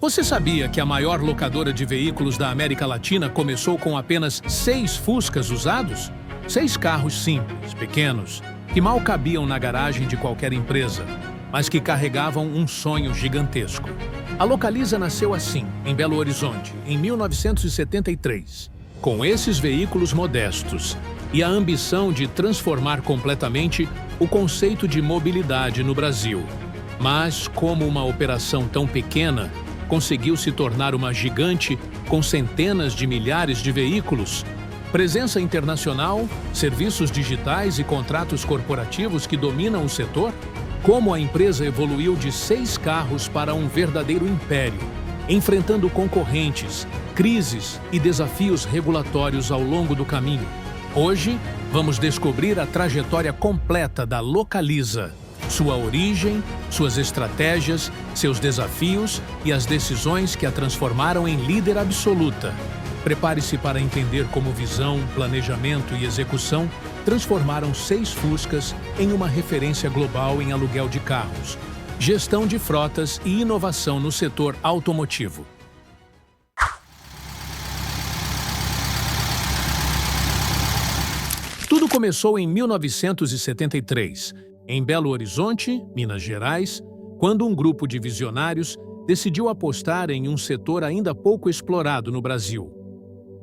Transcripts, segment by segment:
Você sabia que a maior locadora de veículos da América Latina começou com apenas 6 Fuscas usados? 6 carros simples, pequenos, que mal cabiam na garagem de qualquer empresa, mas que carregavam um sonho gigantesco. A Localiza nasceu assim, em Belo Horizonte, em 1973, com esses veículos modestos e a ambição de transformar completamente o conceito de mobilidade no Brasil. Mas, como uma operação tão pequena conseguiu se tornar uma gigante com centenas de milhares de veículos, presença internacional, serviços digitais e contratos corporativos que dominam o setor? Como a empresa evoluiu de 6 carros para um verdadeiro império, enfrentando concorrentes, crises e desafios regulatórios ao longo do caminho. Hoje, vamos descobrir a trajetória completa da Localiza, sua origem, suas estratégias, seus desafios e as decisões que a transformaram em líder absoluta. Prepare-se para entender como visão, planejamento e execução transformaram 6 Fuscas em uma referência global em aluguel de carros, gestão de frotas e inovação no setor automotivo. Tudo começou em 1973, em Belo Horizonte, Minas Gerais, quando um grupo de visionários decidiu apostar em um setor ainda pouco explorado no Brasil: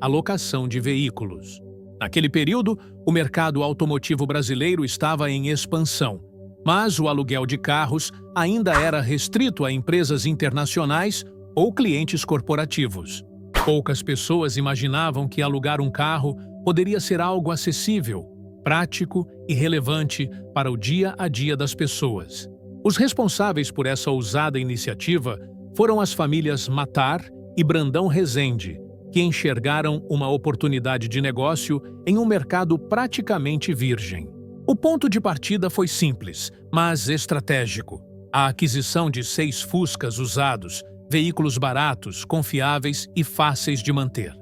a locação de veículos. Naquele período, o mercado automotivo brasileiro estava em expansão, mas o aluguel de carros ainda era restrito a empresas internacionais ou clientes corporativos. Poucas pessoas imaginavam que alugar um carro poderia ser algo acessível, prático e relevante para o dia a dia das pessoas. Os responsáveis por essa ousada iniciativa foram as famílias Matar e Brandão Rezende, que enxergaram uma oportunidade de negócio em um mercado praticamente virgem. O ponto de partida foi simples, mas estratégico: a aquisição de 6 Fuscas usados, veículos baratos, confiáveis e fáceis de manter.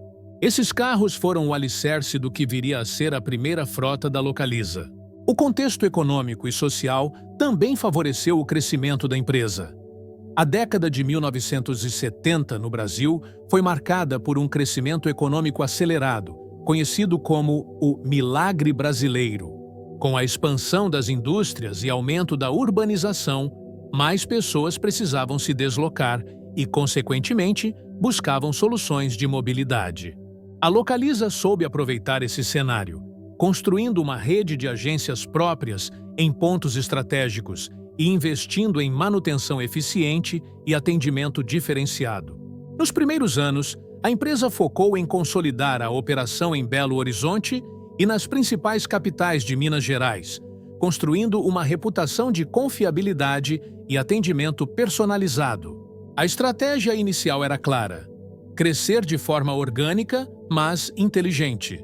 Esses carros foram o alicerce do que viria a ser a primeira frota da Localiza. O contexto econômico e social também favoreceu o crescimento da empresa. A década de 1970 no Brasil foi marcada por um crescimento econômico acelerado, conhecido como o Milagre Brasileiro. Com a expansão das indústrias e aumento da urbanização, mais pessoas precisavam se deslocar e, consequentemente, buscavam soluções de mobilidade. A Localiza soube aproveitar esse cenário, construindo uma rede de agências próprias em pontos estratégicos e investindo em manutenção eficiente e atendimento diferenciado. Nos primeiros anos, a empresa focou em consolidar a operação em Belo Horizonte e nas principais capitais de Minas Gerais, construindo uma reputação de confiabilidade e atendimento personalizado. A estratégia inicial era clara: crescer de forma orgânica, mas inteligente,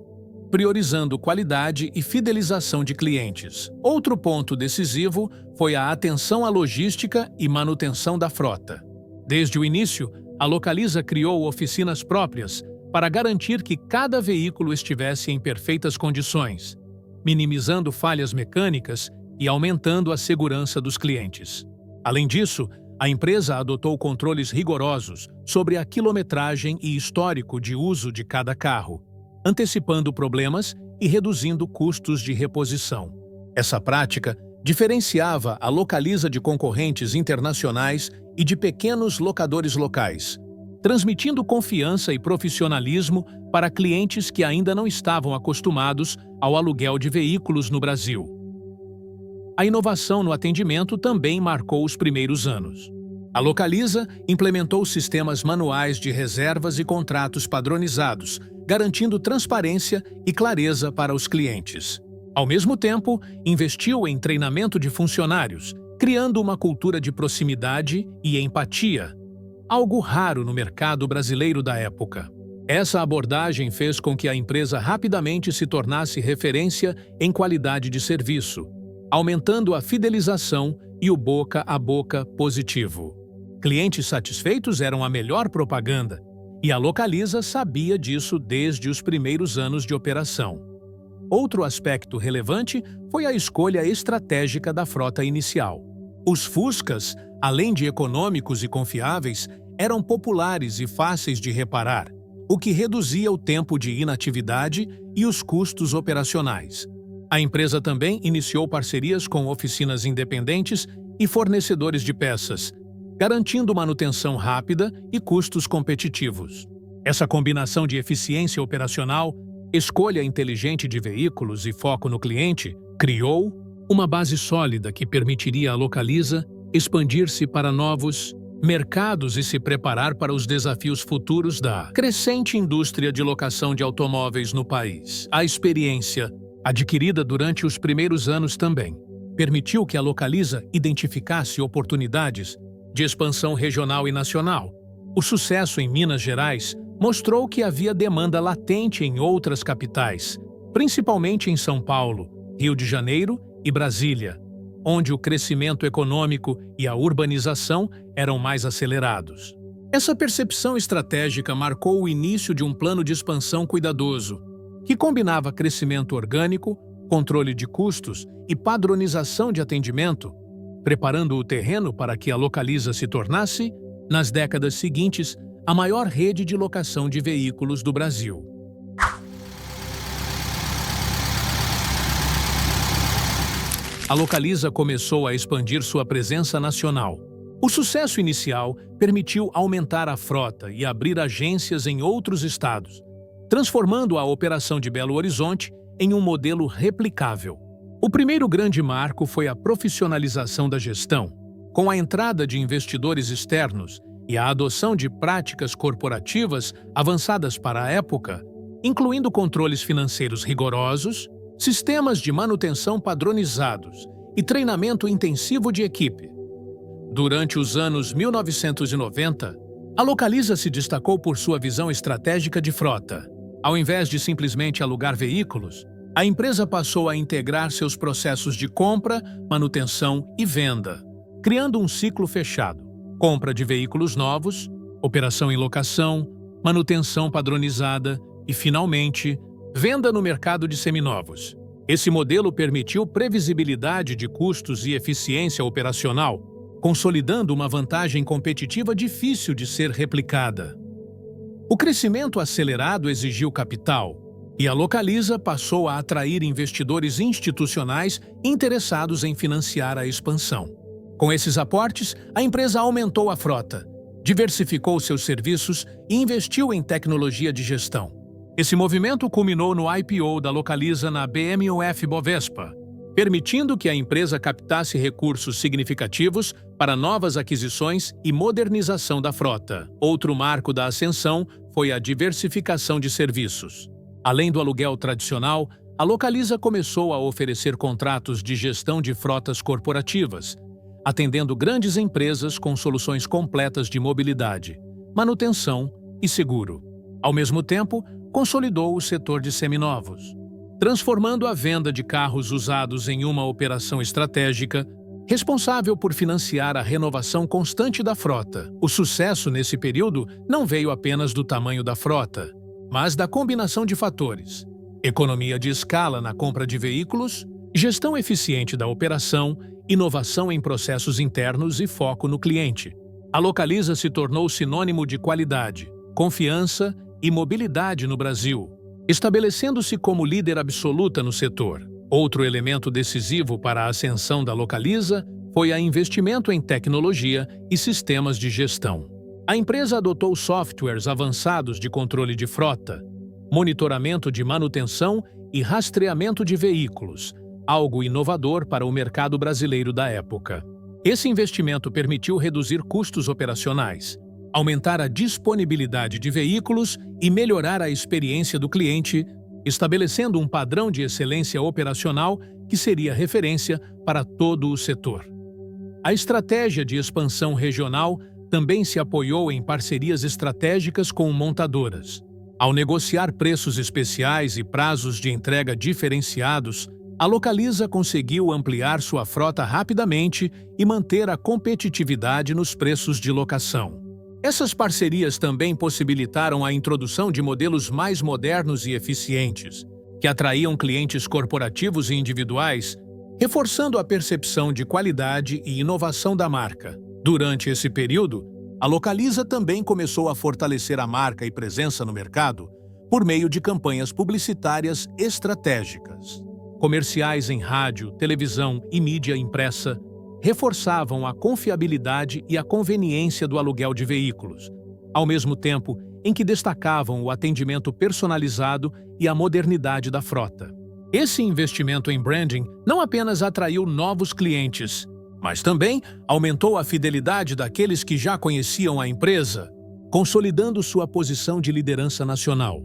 priorizando qualidade e fidelização de clientes. Outro ponto decisivo foi a atenção à logística e manutenção da frota. Desde o início, a Localiza criou oficinas próprias para garantir que cada veículo estivesse em perfeitas condições, minimizando falhas mecânicas e aumentando a segurança dos clientes. Além disso, a empresa adotou controles rigorosos sobre a quilometragem e histórico de uso de cada carro, antecipando problemas e reduzindo custos de reposição. Essa prática diferenciava a Localiza de concorrentes internacionais e de pequenos locadores locais, transmitindo confiança e profissionalismo para clientes que ainda não estavam acostumados ao aluguel de veículos no Brasil. A inovação no atendimento também marcou os primeiros anos. A Localiza implementou sistemas manuais de reservas e contratos padronizados, garantindo transparência e clareza para os clientes. Ao mesmo tempo, investiu em treinamento de funcionários, criando uma cultura de proximidade e empatia, algo raro no mercado brasileiro da época. Essa abordagem fez com que a empresa rapidamente se tornasse referência em qualidade de serviço, aumentando a fidelização e o boca a boca positivo. Clientes satisfeitos eram a melhor propaganda, e a Localiza sabia disso desde os primeiros anos de operação. Outro aspecto relevante foi a escolha estratégica da frota inicial. Os Fuscas, além de econômicos e confiáveis, eram populares e fáceis de reparar, o que reduzia o tempo de inatividade e os custos operacionais. A empresa também iniciou parcerias com oficinas independentes e fornecedores de peças, garantindo manutenção rápida e custos competitivos. Essa combinação de eficiência operacional, escolha inteligente de veículos e foco no cliente criou uma base sólida que permitiria à Localiza expandir-se para novos mercados e se preparar para os desafios futuros da crescente indústria de locação de automóveis no país. A experiência, adquirida durante os primeiros anos também, permitiu que a Localiza identificasse oportunidades de expansão regional e nacional. O sucesso em Minas Gerais mostrou que havia demanda latente em outras capitais, principalmente em São Paulo, Rio de Janeiro e Brasília, onde o crescimento econômico e a urbanização eram mais acelerados. Essa percepção estratégica marcou o início de um plano de expansão cuidadoso, que combinava crescimento orgânico, controle de custos e padronização de atendimento, preparando o terreno para que a Localiza se tornasse, nas décadas seguintes, a maior rede de locação de veículos do Brasil. A Localiza começou a expandir sua presença nacional. O sucesso inicial permitiu aumentar a frota e abrir agências em outros estados, transformando a operação de Belo Horizonte em um modelo replicável. O primeiro grande marco foi a profissionalização da gestão, com a entrada de investidores externos e a adoção de práticas corporativas avançadas para a época, incluindo controles financeiros rigorosos, sistemas de manutenção padronizados e treinamento intensivo de equipe. Durante os anos 1990, a Localiza se destacou por sua visão estratégica de frota. Ao invés de simplesmente alugar veículos, a empresa passou a integrar seus processos de compra, manutenção e venda, criando um ciclo fechado: compra de veículos novos, operação em locação, manutenção padronizada e, finalmente, venda no mercado de seminovos. Esse modelo permitiu previsibilidade de custos e eficiência operacional, consolidando uma vantagem competitiva difícil de ser replicada. O crescimento acelerado exigiu capital, e a Localiza passou a atrair investidores institucionais interessados em financiar a expansão. Com esses aportes, a empresa aumentou a frota, diversificou seus serviços e investiu em tecnologia de gestão. Esse movimento culminou no IPO da Localiza na BMUF Bovespa, permitindo que a empresa captasse recursos significativos para novas aquisições e modernização da frota. Outro marco da ascensão foi a diversificação de serviços. Além do aluguel tradicional, a Localiza começou a oferecer contratos de gestão de frotas corporativas, atendendo grandes empresas com soluções completas de mobilidade, manutenção e seguro. Ao mesmo tempo, consolidou o setor de seminovos, transformando a venda de carros usados em uma operação estratégica, responsável por financiar a renovação constante da frota. O sucesso nesse período não veio apenas do tamanho da frota, mas da combinação de fatores: economia de escala na compra de veículos, gestão eficiente da operação, inovação em processos internos e foco no cliente. A Localiza se tornou sinônimo de qualidade, confiança e mobilidade no Brasil, estabelecendo-se como líder absoluta no setor. Outro elemento decisivo para a ascensão da Localiza foi o investimento em tecnologia e sistemas de gestão. A empresa adotou softwares avançados de controle de frota, monitoramento de manutenção e rastreamento de veículos, algo inovador para o mercado brasileiro da época. Esse investimento permitiu reduzir custos operacionais, aumentar a disponibilidade de veículos e melhorar a experiência do cliente, estabelecendo um padrão de excelência operacional que seria referência para todo o setor. A estratégia de expansão regional também se apoiou em parcerias estratégicas com montadoras. Ao negociar preços especiais e prazos de entrega diferenciados, a Localiza conseguiu ampliar sua frota rapidamente e manter a competitividade nos preços de locação. Essas parcerias também possibilitaram a introdução de modelos mais modernos e eficientes, que atraíam clientes corporativos e individuais, reforçando a percepção de qualidade e inovação da marca. Durante esse período, A Localiza também começou a fortalecer a marca e presença no mercado por meio de campanhas publicitárias estratégicas. Comerciais em rádio, televisão e mídia impressa reforçavam a confiabilidade e a conveniência do aluguel de veículos, ao mesmo tempo em que destacavam o atendimento personalizado e a modernidade da frota. Esse investimento em branding não apenas atraiu novos clientes, mas também aumentou a fidelidade daqueles que já conheciam a empresa, consolidando sua posição de liderança nacional.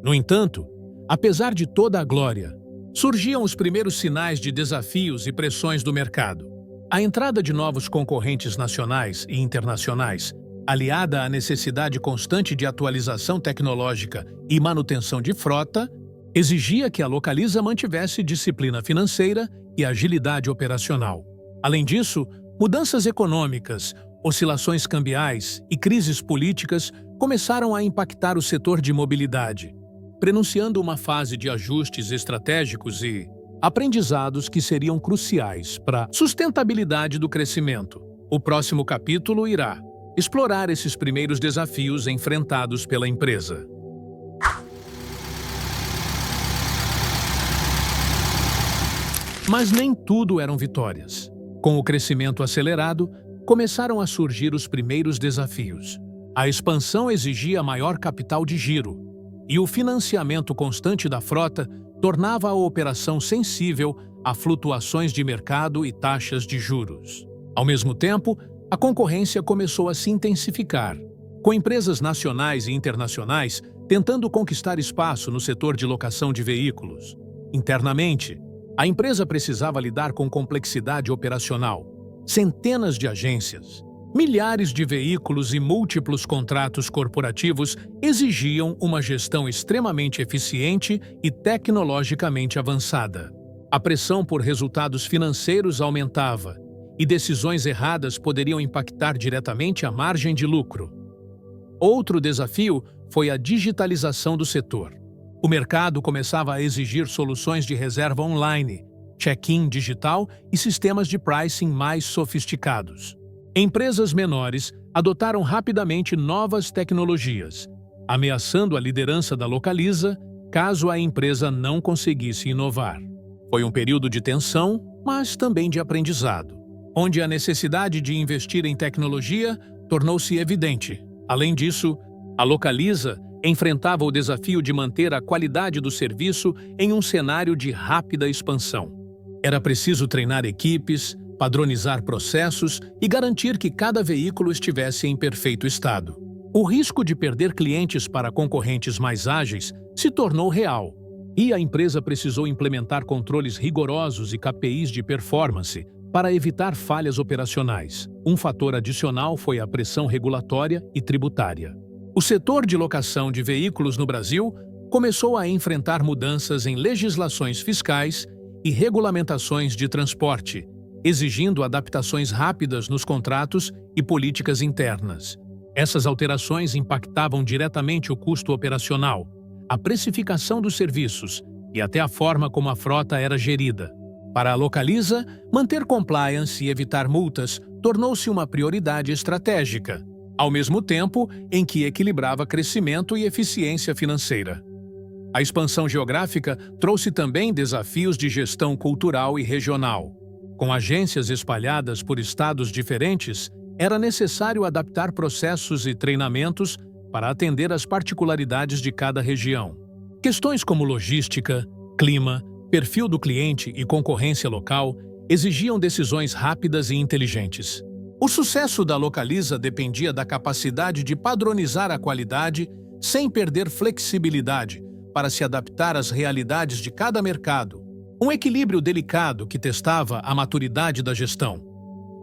No entanto, apesar de toda a glória, surgiam os primeiros sinais de desafios e pressões do mercado. A entrada de novos concorrentes nacionais e internacionais, aliada à necessidade constante de atualização tecnológica e manutenção de frota, exigia que a Localiza mantivesse disciplina financeira e agilidade operacional. Além disso, mudanças econômicas, oscilações cambiais e crises políticas começaram a impactar o setor de mobilidade, prenunciando uma fase de ajustes estratégicos e aprendizados que seriam cruciais para a sustentabilidade do crescimento. O próximo capítulo irá explorar esses primeiros desafios enfrentados pela empresa. Mas nem tudo eram vitórias. Com o crescimento acelerado, começaram a surgir os primeiros desafios. A expansão exigia maior capital de giro, e o financiamento constante da frota tornava a operação sensível a flutuações de mercado e taxas de juros. Ao mesmo tempo, a concorrência começou a se intensificar, com empresas nacionais e internacionais tentando conquistar espaço no setor de locação de veículos. Internamente, a empresa precisava lidar com complexidade operacional, centenas de agências, milhares de veículos e múltiplos contratos corporativos exigiam uma gestão extremamente eficiente e tecnologicamente avançada. A pressão por resultados financeiros aumentava, e decisões erradas poderiam impactar diretamente a margem de lucro. Outro desafio foi a digitalização do setor. O mercado começava a exigir soluções de reserva online, check-in digital e sistemas de pricing mais sofisticados. Empresas menores adotaram rapidamente novas tecnologias, ameaçando a liderança da Localiza caso a empresa não conseguisse inovar. Foi um período de tensão, mas também de aprendizado, onde a necessidade de investir em tecnologia tornou-se evidente. Além disso, a Localiza enfrentava o desafio de manter a qualidade do serviço em um cenário de rápida expansão. Era preciso treinar equipes, padronizar processos e garantir que cada veículo estivesse em perfeito estado. O risco de perder clientes para concorrentes mais ágeis se tornou real, e a empresa precisou implementar controles rigorosos e KPIs de performance para evitar falhas operacionais. Um fator adicional foi a pressão regulatória e tributária. O setor de locação de veículos no Brasil começou a enfrentar mudanças em legislações fiscais e regulamentações de transporte, exigindo adaptações rápidas nos contratos e políticas internas. Essas alterações impactavam diretamente o custo operacional, a precificação dos serviços e até a forma como a frota era gerida. Para a Localiza, manter compliance e evitar multas tornou-se uma prioridade estratégica, ao mesmo tempo em que equilibrava crescimento e eficiência financeira. A expansão geográfica trouxe também desafios de gestão cultural e regional. Com agências espalhadas por estados diferentes, era necessário adaptar processos e treinamentos para atender às particularidades de cada região. Questões como logística, clima, perfil do cliente e concorrência local exigiam decisões rápidas e inteligentes. O sucesso da Localiza dependia da capacidade de padronizar a qualidade sem perder flexibilidade para se adaptar às realidades de cada mercado. Um equilíbrio delicado que testava a maturidade da gestão.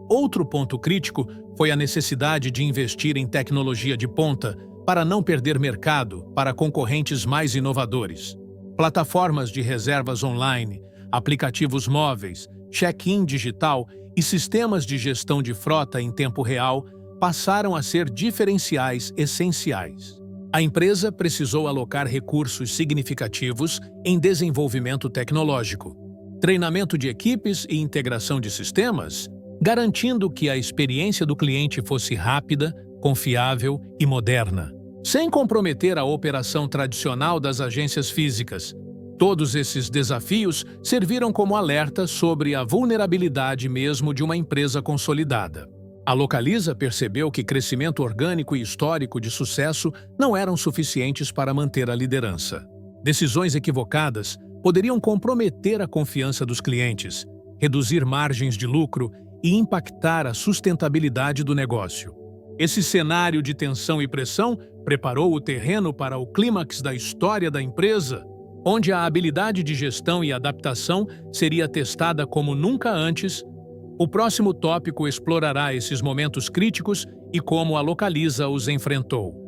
Outro ponto crítico foi a necessidade de investir em tecnologia de ponta para não perder mercado para concorrentes mais inovadores. Plataformas de reservas online, aplicativos móveis, check-in digital e sistemas de gestão de frota em tempo real passaram a ser diferenciais essenciais. A empresa precisou alocar recursos significativos em desenvolvimento tecnológico, treinamento de equipes e integração de sistemas, garantindo que a experiência do cliente fosse rápida, confiável e moderna, sem comprometer a operação tradicional das agências físicas. Todos esses desafios serviram como alerta sobre a vulnerabilidade mesmo de uma empresa consolidada. A Localiza percebeu que crescimento orgânico e histórico de sucesso não eram suficientes para manter a liderança. Decisões equivocadas poderiam comprometer a confiança dos clientes, reduzir margens de lucro e impactar a sustentabilidade do negócio. Esse cenário de tensão e pressão preparou o terreno para o clímax da história da empresa, onde a habilidade de gestão e adaptação seria testada como nunca antes. O próximo tópico explorará esses momentos críticos e como a Localiza os enfrentou.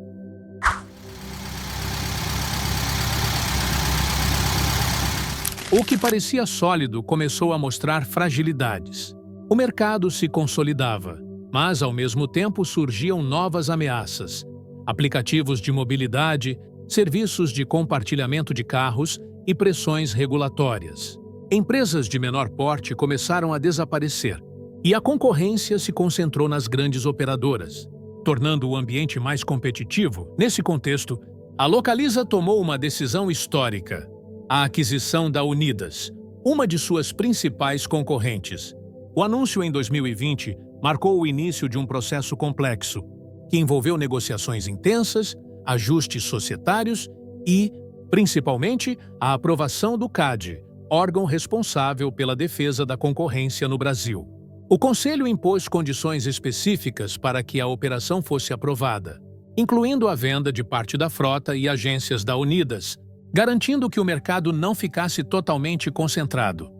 O que parecia sólido começou a mostrar fragilidades. O mercado se consolidava, mas ao mesmo tempo surgiam novas ameaças. Aplicativos de mobilidade, serviços de compartilhamento de carros e pressões regulatórias. Empresas de menor porte começaram a desaparecer, e a concorrência se concentrou nas grandes operadoras, tornando o ambiente mais competitivo. Nesse contexto, a Localiza tomou uma decisão histórica: a aquisição da Unidas, uma de suas principais concorrentes. O anúncio em 2020 marcou o início de um processo complexo, que envolveu negociações intensas, ajustes societários e, principalmente, a aprovação do CADE, órgão responsável pela defesa da concorrência no Brasil. O Conselho impôs condições específicas para que a operação fosse aprovada, incluindo a venda de parte da frota e agências da Unidas, garantindo que o mercado não ficasse totalmente concentrado.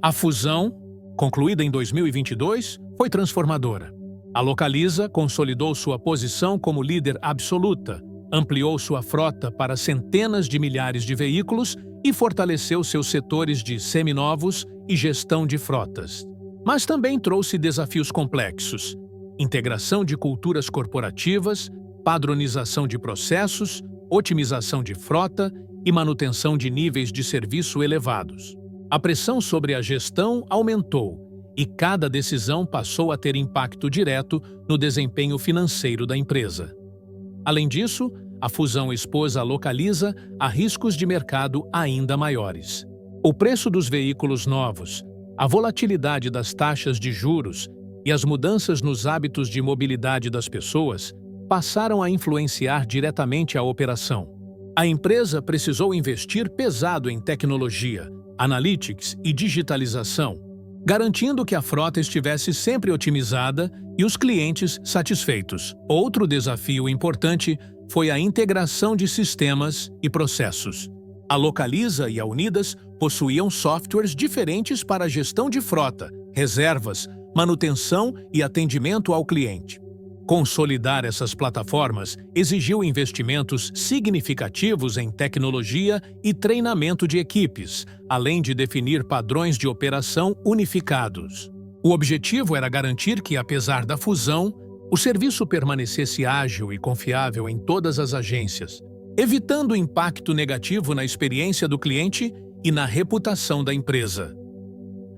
A fusão, concluída em 2022, foi transformadora. A Localiza consolidou sua posição como líder absoluta, ampliou sua frota para centenas de milhares de veículos e fortaleceu seus setores de seminovos e gestão de frotas. Mas também trouxe desafios complexos: integração de culturas corporativas, padronização de processos, otimização de frota e manutenção de níveis de serviço elevados. A pressão sobre a gestão aumentou e cada decisão passou a ter impacto direto no desempenho financeiro da empresa. Além disso, a fusão expôs a Localiza a riscos de mercado ainda maiores. O preço dos veículos novos, a volatilidade das taxas de juros e as mudanças nos hábitos de mobilidade das pessoas passaram a influenciar diretamente a operação. A empresa precisou investir pesado em tecnologia, analytics e digitalização, garantindo que a frota estivesse sempre otimizada e os clientes satisfeitos. Outro desafio importante foi a integração de sistemas e processos. A Localiza e a Unidas possuíam softwares diferentes para a gestão de frota, reservas, manutenção e atendimento ao cliente. Consolidar essas plataformas exigiu investimentos significativos em tecnologia e treinamento de equipes, além de definir padrões de operação unificados. O objetivo era garantir que, apesar da fusão, o serviço permanecesse ágil e confiável em todas as agências, evitando impacto negativo na experiência do cliente e na reputação da empresa.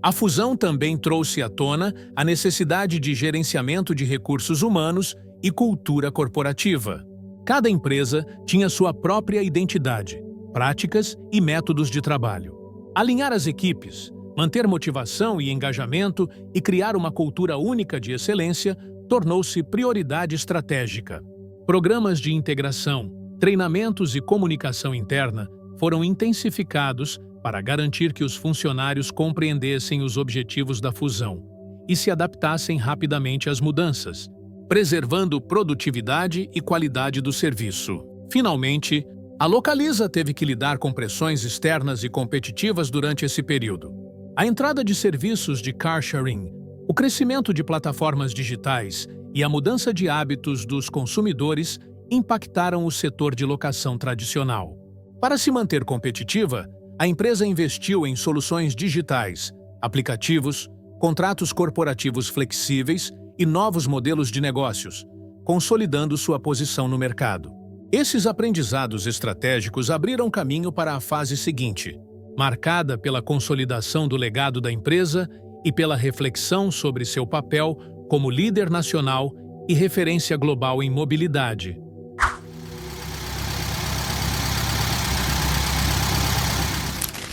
A fusão também trouxe à tona a necessidade de gerenciamento de recursos humanos e cultura corporativa. Cada empresa tinha sua própria identidade, práticas e métodos de trabalho. Alinhar as equipes, manter motivação e engajamento e criar uma cultura única de excelência tornou-se prioridade estratégica. Programas de integração, treinamentos e comunicação interna foram intensificados para garantir que os funcionários compreendessem os objetivos da fusão e se adaptassem rapidamente às mudanças, preservando produtividade e qualidade do serviço. Finalmente, a Localiza teve que lidar com pressões externas e competitivas durante esse período. A entrada de serviços de car sharing, o crescimento de plataformas digitais e a mudança de hábitos dos consumidores impactaram o setor de locação tradicional. Para se manter competitiva, a empresa investiu em soluções digitais, aplicativos, contratos corporativos flexíveis e novos modelos de negócios, consolidando sua posição no mercado. Esses aprendizados estratégicos abriram caminho para a fase seguinte, marcada pela consolidação do legado da empresa e pela reflexão sobre seu papel como líder nacional e referência global em mobilidade.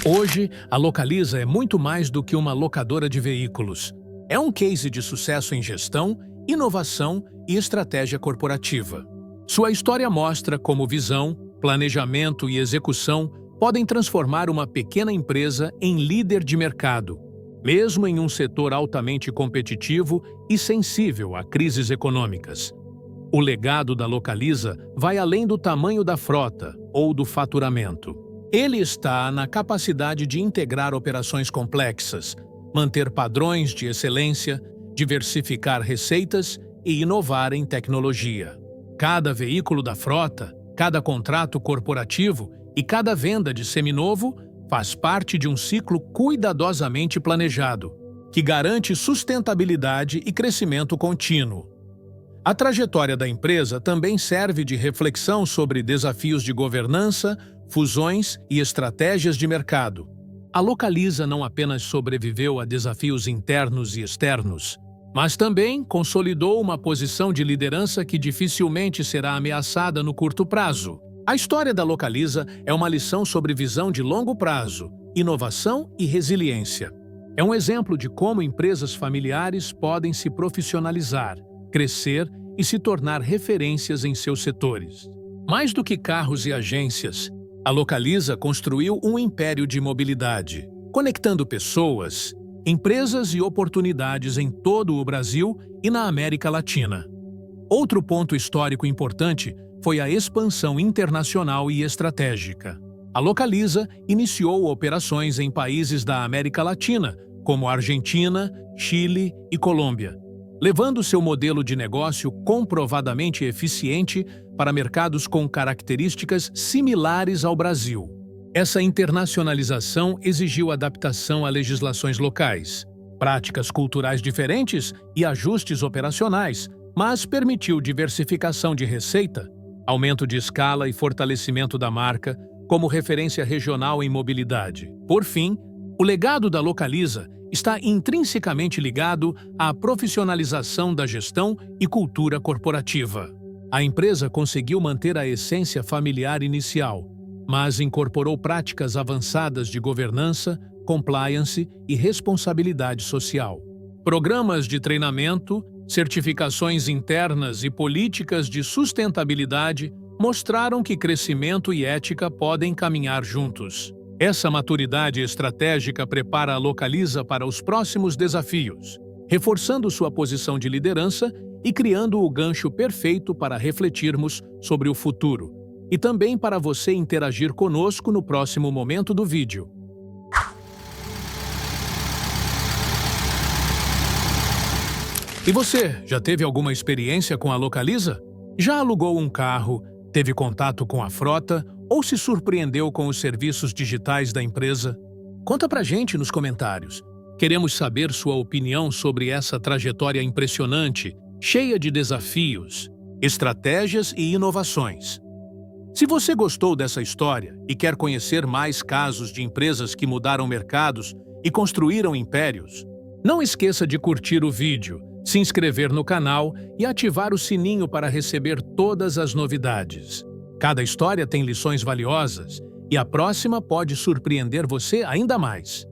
Hoje, a Localiza é muito mais do que uma locadora de veículos. É um case de sucesso em gestão, inovação e estratégia corporativa. Sua história mostra como visão, planejamento e execução podem transformar uma pequena empresa em líder de mercado, mesmo em um setor altamente competitivo e sensível a crises econômicas. O legado da Localiza vai além do tamanho da frota ou do faturamento. Ele está na capacidade de integrar operações complexas, manter padrões de excelência, diversificar receitas e inovar em tecnologia. Cada veículo da frota, cada contrato corporativo e cada venda de seminovo faz parte de um ciclo cuidadosamente planejado, que garante sustentabilidade e crescimento contínuo. A trajetória da empresa também serve de reflexão sobre desafios de governança, fusões e estratégias de mercado. A Localiza não apenas sobreviveu a desafios internos e externos, mas também consolidou uma posição de liderança que dificilmente será ameaçada no curto prazo. A história da Localiza é uma lição sobre visão de longo prazo, inovação e resiliência. É um exemplo de como empresas familiares podem se profissionalizar, crescer e se tornar referências em seus setores. Mais do que carros e agências, a Localiza construiu um império de mobilidade, conectando pessoas, empresas e oportunidades em todo o Brasil e na América Latina. Outro ponto histórico importante foi a expansão internacional e estratégica. A Localiza iniciou operações em países da América Latina, como Argentina, Chile e Colômbia, levando seu modelo de negócio comprovadamente eficiente para mercados com características similares ao Brasil. Essa internacionalização exigiu adaptação a legislações locais, práticas culturais diferentes e ajustes operacionais, mas permitiu diversificação de receita, aumento de escala e fortalecimento da marca como referência regional em mobilidade. Por fim, o legado da Localiza está intrinsecamente ligado à profissionalização da gestão e cultura corporativa. A empresa conseguiu manter a essência familiar inicial, mas incorporou práticas avançadas de governança, compliance e responsabilidade social. Programas de treinamento, certificações internas e políticas de sustentabilidade mostraram que crescimento e ética podem caminhar juntos. Essa maturidade estratégica prepara a Localiza para os próximos desafios, reforçando sua posição de liderança e criando o gancho perfeito para refletirmos sobre o futuro, e também para você interagir conosco no próximo momento do vídeo. E você, já teve alguma experiência com a Localiza? Já alugou um carro, teve contato com a frota ou se surpreendeu com os serviços digitais da empresa? Conta pra gente nos comentários. Queremos saber sua opinião sobre essa trajetória impressionante, cheia de desafios, estratégias e inovações. Se você gostou dessa história e quer conhecer mais casos de empresas que mudaram mercados e construíram impérios, não esqueça de curtir o vídeo, se inscrever no canal e ativar o sininho para receber todas as novidades. Cada história tem lições valiosas e a próxima pode surpreender você ainda mais.